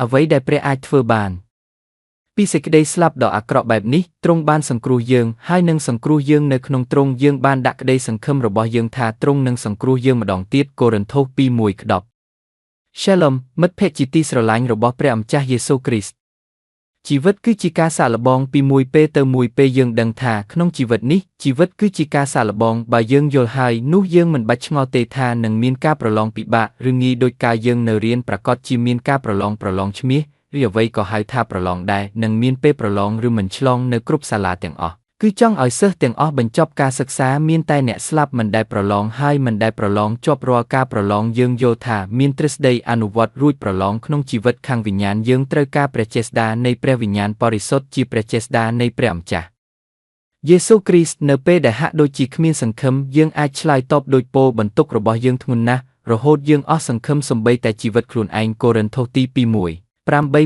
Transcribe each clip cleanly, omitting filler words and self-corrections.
អ្វីដែលព្រះអាចធ្វើបានពីសេចក្តីស្លាប់ដ៏អាក្រក់បែបនេះទ្រង់បានសង្គ្រោះយើងហើយនឹងសង្គ្រោះយើងនៅក្នុងទ្រង់យើងបានដាក់ក្តីសង្ឃឹមរបស់យើងថាទ្រង់នឹងសង្គ្រោះយើងម្ដងទៀតកូរិនថូស 2:10 Shalom មិត្តភក្តិជាទីស្រឡាញ់របស់ព្រះម្ចាស់យេស៊ូវគ្រីស្ទជីវិតគឺជាការសាកល្បងពីមួយពេលទៅមួយពេលយើងដឹងថាក្នុងជីវិតនេះជីវិតគឺជាការសាកល្បងបើយើងយល់ហើយនោះយើងមិនបាច់ឆ្ងល់ទេថានឹងមានការប្រឡងពិបាកឬងាយដូចការយើងនៅរៀនប្រកាសជាមានការប្រឡងឈ្មោះឬអ្វីក៏ហៅថាប្រឡងដែរនឹងមានពេលប្រឡងឬមិនឆ្លងនៅគ្រប់សាលាទាំងអស់គឺចង់ឲ្យសិស្សទាំងអស់បញ្ចប់ការសិក្សាមានតែអ្នកស្លាប់មិនដែលប្រឡងហើយមិនដែលប្រឡងជាប់រាល់ការប្រឡងយើងយល់ថាមានទ្រឹស្ដីអនុវត្តរួចប្រឡងក្នុងជីវិតខាងវិញ្ញាណយើងត្រូវការព្រះចេស្តានៃព្រះវិញ្ញាណបរិសុទ្ធជាព្រះចេស្តានៃព្រះម្ចាស់យេស៊ូវគ្រីស្ទនៅពេលដែលហាក់ដូចជាគ្មានសង្ឃឹមយើងអាចឆ្លើយតបដោយពោលបន្ទុករបស់យើងធ្ងន់ណាស់រហូតយើងអស់សង្ឃឹមសូម្បីតែជីវិតខ្លួនឯងកូរិនថូសទី 2:8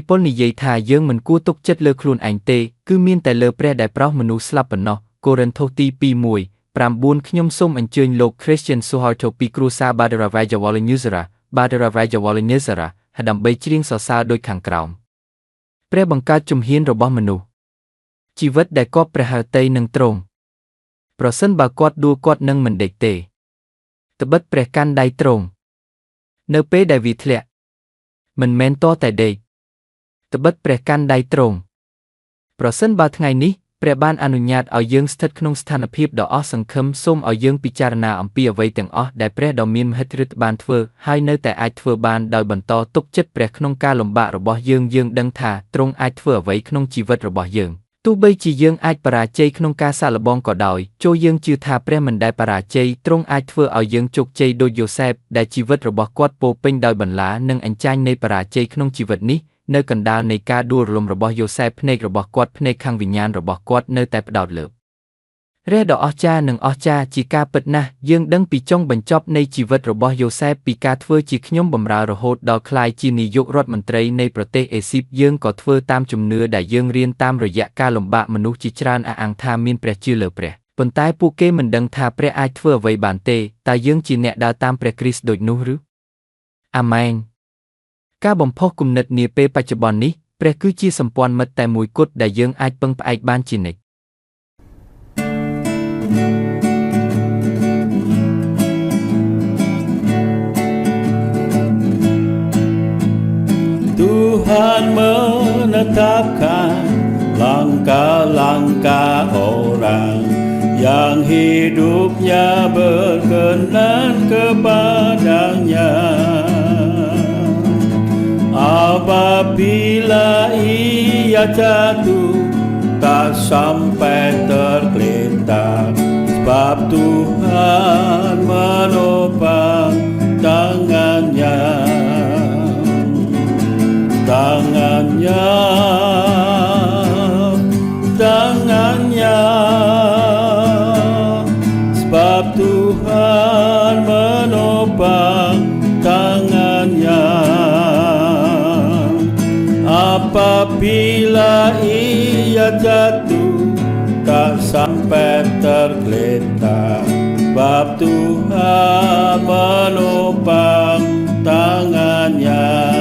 ពលនិយាយថាយើងមិនគួរទុកចិត្តលើខ្លួនឯងទេគឺមានតែលើព្រះដែលប្រោសមនុស្សស្លាប់ប៉ុណ្ណោះកូរិនថូសទី 2:9 ខ្ញុំសូមអញ្ជើញលោក Christian Suharto ពីគ្រួសារ Badaravaja Walinuzara ដើម្បីច្រៀងសរសើរដូចខាងក្រោមព្រះបង្កើតជំហានរបស់មនុស្សជីវិតដែលគប់ព្រះហឫទ័យនឹងទ្រង់ប្រសិនបើគាត់ដួលគាត់នឹងមិនដេកទេត្បិតព្រះកាន់ដៃទ្រង់នៅពេលដែលវាធ្លាក់មិនមែនតតែដេកត្បិតព្រះកាន់ដៃទ្រង់ប្រសិនបើថ្ងៃនេះព្រះបានអនុញ្ញាតឲ្យយើងស្ថិតក្នុងស្ថានភាពដ៏អស់សង្ឃឹមសូមឲ្យយើងពិចារណាអំពីអ្វីទាំងអស់ដែលព្រះដ៏មានមហិទ្ធិឫទ្ធិបានធ្វើហើយនៅតែអាចធ្វើបានដោយបន្តទុកចិត្តព្រះក្នុងការលំបាករបស់យើងដឹងថាទ្រង់អាចធ្វើអ្វីក្នុងជីវិតរបស់យើងទោះបីជាយើងអាចបរាជ័យក្នុងការសាកល្បងក៏ដោយចូលយើងជឿថាព្រះមិនដែលបរាជ័យទ្រង់អាចធ្វើឲ្យយើងជោគជ័យដូចយូសែបដែលជីវិតរបស់គាត់ពោពេញដោយបន្លានិងអញ្ចាញនៃបរាជ័យក្នុងជីវិតនេះនៅកណ្ដាលនៃការដួលរលំរបស់យូសែបភ្នែករបស់គាត់ភ្នែកខាងវិញ្ញាណរបស់គាត់នៅតែផ្ដោតលើព្រះដ៏អស្ចារ្យនិងអស្ចារ្យជាការពិតណាស់យើងដឹងពីចុងបញ្ចប់នៃជីវិតរបស់យូសែបពីការធ្វើជាខ្ញុំបម្រើរហូតដល់ក្លាយជានាយករដ្ឋមន្ត្រីនៃប្រទេសអេស៊ីបយើងក៏ធ្វើតាមជំនឿដែលយើងរៀនតាមរយៈការលំបាកមនុស្សជាច្រើនអះអាងថាមានព្រះជឿលើព្រះប៉ុន្តែពួកគេមិនដឹងថាព្រះអាចធ្វើអ្វីបានទេតើយើងជាអ្នកដើរតាមព្រះគ្រីស្ទដូចនោះឬអាមែនការបំផុសគំនិតនាពេលបច្ចុប្បន្ននេះព្រះគឺជាសម្ព័ន្ធមិត្តតែមួយគត់ដែលយើងអាចពឹងផ្អែកបានជានិច្ចTuhan menetapkan langkah-langkah orang yang hidupnya berkenan kepadanya. Apabila ia jatuh tak sampai tergeletak, sebab Tuhan menopang tangannya. Sebab Tuhan menopang tangannya. Apabila ia jatuh tak sampai tergeletak, sebab Tuhan menopang tangannya.